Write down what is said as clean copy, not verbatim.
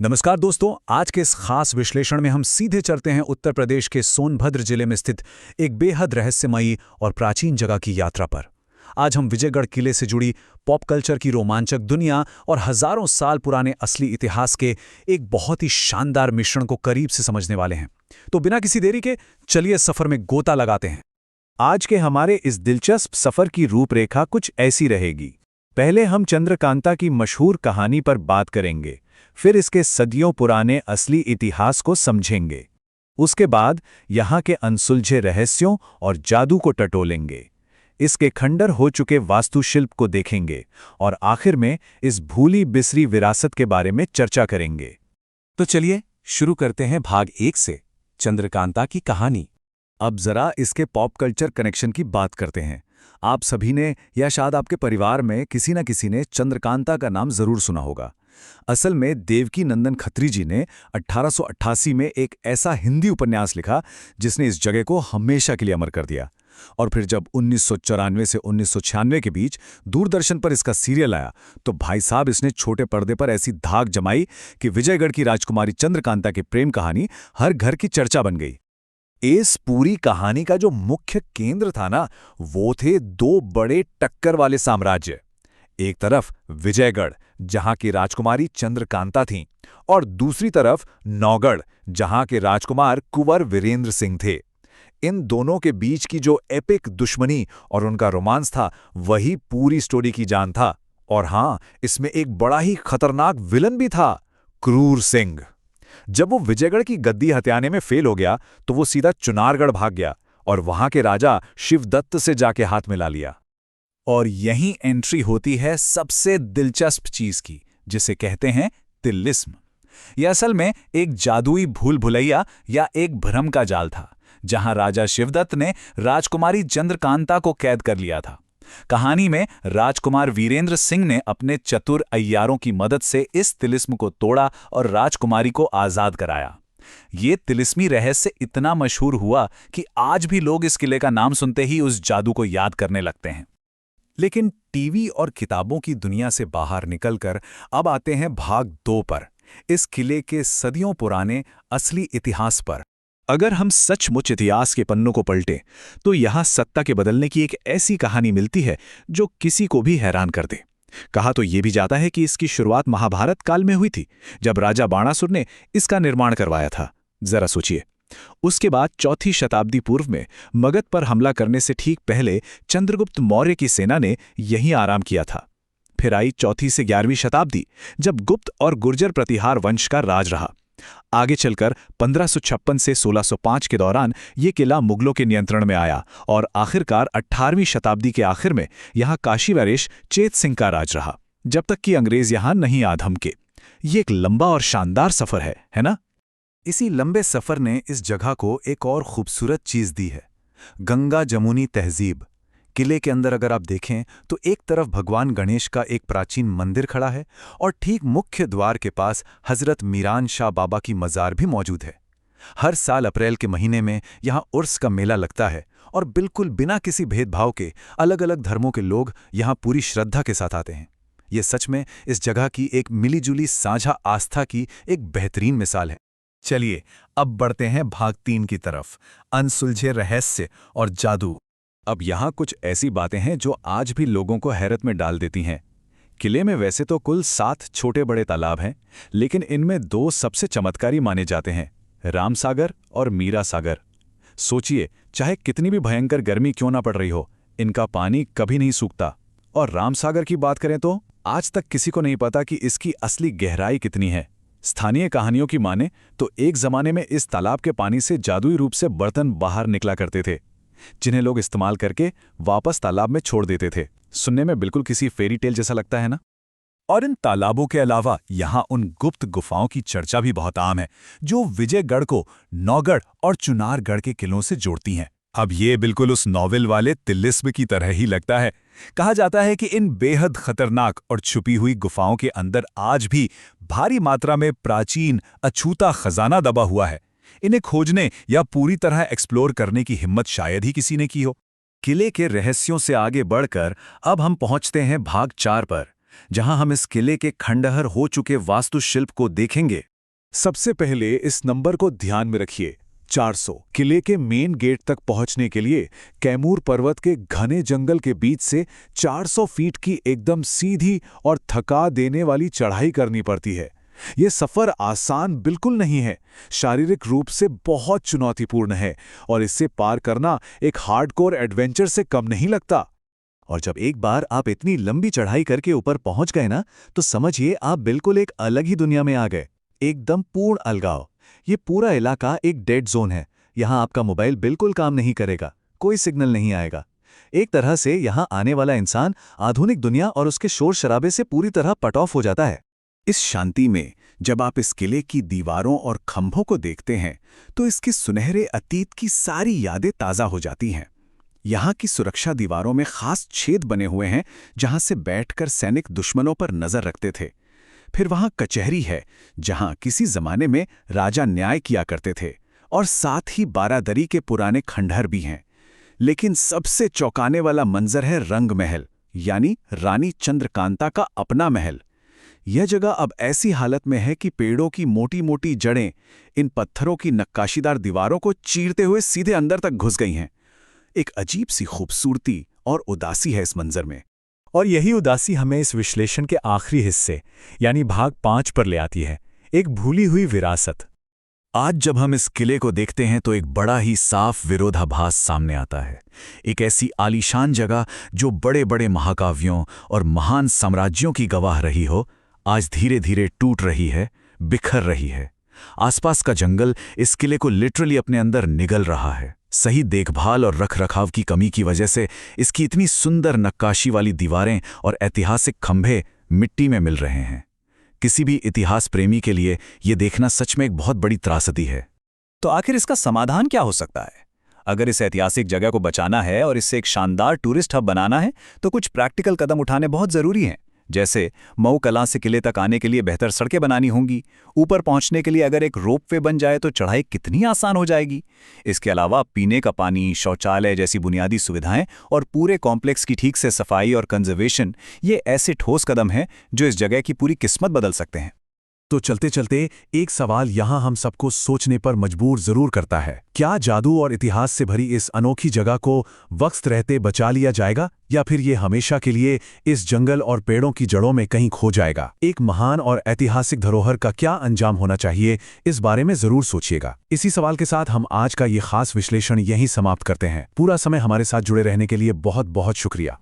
नमस्कार दोस्तों, आज के इस खास विश्लेषण में हम सीधे चलते हैं उत्तर प्रदेश के सोनभद्र जिले में स्थित एक बेहद रहस्यमयी और प्राचीन जगह की यात्रा पर। आज हम विजयगढ़ किले से जुड़ी पॉप कल्चर की रोमांचक दुनिया और हजारों साल पुराने असली इतिहास के एक बहुत ही शानदार मिश्रण को करीब से समझने वाले हैं। तो बिना किसी देरी के चलिए सफर में गोता लगाते हैं। आज के हमारे इस दिलचस्प सफर की रूपरेखा कुछ ऐसी रहेगी। पहले हम चंद्रकांता की मशहूर कहानी पर बात करेंगे, फिर इसके सदियों पुराने असली इतिहास को समझेंगे। उसके बाद यहाँ के अनसुलझे रहस्यों और जादू को टटोलेंगे, इसके खंडर हो चुके वास्तुशिल्प को देखेंगे और आखिर में इस भूली बिसरी विरासत के बारे में चर्चा करेंगे। तो चलिए शुरू करते हैं भाग 1 से, चंद्रकांता की कहानी। अब जरा इसके पॉप कल्चर कनेक्शन की बात करते हैं। आप सभी ने या शायद आपके परिवार में किसी न किसी ने चंद्रकांता का नाम जरूर सुना होगा। असल में देवकी नंदन खत्री जी ने 1888 में एक ऐसा हिंदी उपन्यास लिखा जिसने इस जगह को हमेशा के लिए अमर कर दिया। और फिर जब 1994 से 1996 के बीच दूरदर्शन पर इसका सीरियल आया तो भाई साहब इसने छोटे पर्दे पर ऐसी धाक जमाई कि विजयगढ़ की राजकुमारी चंद्रकांता की प्रेम कहानी हर घर की चर्चा बन गई। इस पूरी कहानी का जो मुख्य केंद्र था ना, वो थे दो बड़े टक्कर वाले साम्राज्य। एक तरफ विजयगढ़, जहां की राजकुमारी चंद्रकांता थीं, और दूसरी तरफ नौगढ़, जहां के राजकुमार कुंवर वीरेंद्र सिंह थे। इन दोनों के बीच की जो एपिक दुश्मनी और उनका रोमांस था, वही पूरी स्टोरी की जान था। और हां, इसमें एक बड़ा ही खतरनाक विलन भी था, क्रूर सिंह। जब वो विजयगढ़ की गद्दी हथियाने में फेल हो गया तो वो सीधा चुनारगढ़ भाग गया और वहां के राजा शिवदत्त से जाके हाथ मिला लिया। और यहीं एंट्री होती है सबसे दिलचस्प चीज की, जिसे कहते हैं तिलिस्म। यह असल में एक जादुई भूल भुलैया या एक भ्रम का जाल था, जहां राजा शिवदत्त ने राजकुमारी चंद्रकांता को कैद कर लिया था। कहानी में राजकुमार वीरेंद्र सिंह ने अपने चतुर अय्यारों की मदद से इस तिलिस्म को तोड़ा और राजकुमारी को आजाद कराया। ये तिलिस्मी रहस्य इतना मशहूर हुआ कि आज भी लोग इस किले का नाम सुनते ही उस जादू को याद करने लगते हैं। लेकिन टीवी और किताबों की दुनिया से बाहर निकलकर अब आते हैं भाग 2 पर, इस किले के सदियों पुराने असली इतिहास पर। अगर हम सचमुच इतिहास के पन्नों को पलटें तो यहां सत्ता के बदलने की एक ऐसी कहानी मिलती है जो किसी को भी हैरान कर दे। कहा तो यह भी जाता है कि इसकी शुरुआत महाभारत काल में हुई थी, जब राजा बाणासुर ने इसका निर्माण करवाया था। जरा सोचिए, उसके बाद 4वीं शताब्दी पूर्व में मगध पर हमला करने से ठीक पहले चंद्रगुप्त मौर्य की सेना ने यहीं आराम किया था। फिर आई 4वीं से 11वीं शताब्दी, जब गुप्त और गुर्जर प्रतिहार वंश का राज रहा। आगे चलकर 1556 से 1605 के दौरान ये किला मुगलों के नियंत्रण में आया और आखिरकार 18वीं शताब्दी के आखिर में यहाँ काशीवरेश चेत सिंह का राज रहा, जब तक कि अंग्रेज यहाँ नहीं आ धमके। ये एक लंबा और शानदार सफर है ना? इसी लंबे सफर ने इस जगह को एक और खूबसूरत चीज दी है, गंगा जमुनी तहजीब। किले के अंदर अगर आप देखें तो एक तरफ भगवान गणेश का एक प्राचीन मंदिर खड़ा है और ठीक मुख्य द्वार के पास हजरत मीरान शाह बाबा की मजार भी मौजूद है। हर साल अप्रैल के महीने में यहाँ उर्स का मेला लगता है और बिल्कुल बिना किसी भेदभाव के अलग अलग धर्मों के लोग यहाँ पूरी श्रद्धा के साथ आते हैं। ये सच में इस जगह की एक मिलीजुली साझा आस्था की एक बेहतरीन मिसाल है। चलिए अब बढ़ते हैं भाग 3 की तरफ, अनसुलझे रहस्य और जादू। अब यहाँ कुछ ऐसी बातें हैं जो आज भी लोगों को हैरत में डाल देती हैं। किले में वैसे तो कुल 7 छोटे बड़े तालाब हैं, लेकिन इनमें 2 सबसे चमत्कारी माने जाते हैं, राम सागर और मीरा सागर। सोचिए, चाहे कितनी भी भयंकर गर्मी क्यों ना पड़ रही हो, इनका पानी कभी नहीं सूखता। और राम सागर की बात करें तो आज तक किसी को नहीं पता कि इसकी असली गहराई कितनी है। स्थानीय कहानियों की माने तो एक जमाने में इस तालाब के पानी से जादुई रूप से बर्तन बाहर निकला करते थे, जिन्हें लोग इस्तेमाल करके वापस तालाब में छोड़ देते थे। सुनने में बिल्कुल किसी फेरी टेल जैसा लगता है ना? और इन तालाबों के अलावा यहाँ उन गुप्त गुफाओं की चर्चा भी बहुत आम है, जो विजयगढ़ को नौगढ़ और चुनारगढ़ के किलों से जोड़ती हैं। अब ये बिल्कुल उस नॉवेल वाले तिलिस्म की तरह ही लगता है। कहा जाता है कि इन बेहद खतरनाक और छुपी हुई गुफाओं के अंदर आज भी भारी मात्रा में प्राचीन अछूता खजाना दबा हुआ है। इन्हें खोजने या पूरी तरह एक्सप्लोर करने की हिम्मत शायद ही किसी ने की हो। किले के रहस्यों से आगे बढ़कर अब हम पहुंचते हैं भाग 4 पर, जहां हम इस किले के खंडहर हो चुके वास्तुशिल्प को देखेंगे। सबसे पहले इस नंबर को ध्यान में रखिए, 400। किले के मेन गेट तक पहुंचने के लिए कैमूर पर्वत के घने जंगल के बीच से 400 फीट की एकदम सीधी और थका देने वाली चढ़ाई करनी पड़ती है। ये सफर आसान बिल्कुल नहीं है, शारीरिक रूप से बहुत चुनौतीपूर्ण है और इससे पार करना एक हार्डकोर एडवेंचर से कम नहीं लगता। और जब एक बार आप इतनी लंबी चढ़ाई करके ऊपर पहुंच गए ना, तो समझिए आप बिल्कुल एक अलग ही दुनिया में आ गए। एकदम पूर्ण अलगाव। ये पूरा इलाका एक डेड जोन है। यहाँ आपका मोबाइल बिल्कुल काम नहीं करेगा, कोई सिग्नल नहीं आएगा। एक तरह से यहाँ आने वाला इंसान आधुनिक दुनिया और उसके शोर शराबे से पूरी तरह कट ऑफ हो जाता है। इस शांति में जब आप इस किले की दीवारों और खंभों को देखते हैं, तो इसके सुनहरे अतीत की सारी यादें ताज़ा हो जाती हैं। यहाँ की सुरक्षा दीवारों में खास छेद बने हुए हैं, जहाँ से बैठकर सैनिक दुश्मनों पर नजर रखते थे। फिर वहाँ कचहरी है, जहाँ किसी जमाने में राजा न्याय किया करते थे, और साथ ही बारादरी के पुराने खंडहर भी हैं। लेकिन सबसे चौंकाने वाला मंजर है रंग महल, यानी रानी चंद्रकांता का अपना महल। यह जगह अब ऐसी हालत में है कि पेड़ों की मोटी मोटी जड़ें इन पत्थरों की नक्काशीदार दीवारों को चीरते हुए सीधे अंदर तक घुस गई हैं। एक अजीब सी खूबसूरती और उदासी है इस मंजर में। और यही उदासी हमें इस विश्लेषण के आखिरी हिस्से यानी भाग 5 पर ले आती है, एक भूली हुई विरासत। आज जब हम इस किले को देखते हैं तो एक बड़ा ही साफ विरोधाभास सामने आता है। एक ऐसी आलीशान जगह जो बड़े बड़े महाकाव्यों और महान साम्राज्यों की गवाह रही हो, आज धीरे धीरे टूट रही है, बिखर रही है। आसपास का जंगल इस किले को लिटरली अपने अंदर निगल रहा है। सही देखभाल और रखरखाव की कमी की वजह से इसकी इतनी सुंदर नक्काशी वाली दीवारें और ऐतिहासिक खंभे मिट्टी में मिल रहे हैं। किसी भी इतिहास प्रेमी के लिए यह देखना सच में एक बहुत बड़ी त्रासदी है। तो आखिर इसका समाधान क्या हो सकता है? अगर इस ऐतिहासिक जगह को बचाना है और इससे एक शानदार टूरिस्ट हब बनाना है, तो कुछ प्रैक्टिकल कदम उठाने बहुत जरूरी हैं। जैसे मऊ कलां से किले तक आने के लिए बेहतर सड़कें बनानी होंगी। ऊपर पहुंचने के लिए अगर एक रोपवे बन जाए तो चढ़ाई कितनी आसान हो जाएगी। इसके अलावा पीने का पानी, शौचालय जैसी बुनियादी सुविधाएं और पूरे कॉम्प्लेक्स की ठीक से सफाई और कंजर्वेशन, ये ऐसे ठोस कदम हैं जो इस जगह की पूरी किस्मत बदल सकते हैं। तो चलते चलते एक सवाल यहाँ हम सबको सोचने पर मजबूर जरूर करता है, क्या जादू और इतिहास से भरी इस अनोखी जगह को वक्त रहते बचा लिया जाएगा, या फिर ये हमेशा के लिए इस जंगल और पेड़ों की जड़ों में कहीं खो जाएगा? एक महान और ऐतिहासिक धरोहर का क्या अंजाम होना चाहिए, इस बारे में जरूर सोचिएगा। इसी सवाल के साथ हम आज का ये खास विश्लेषण यहीं समाप्त करते हैं। पूरा समय हमारे साथ जुड़े रहने के लिए बहुत बहुत शुक्रिया।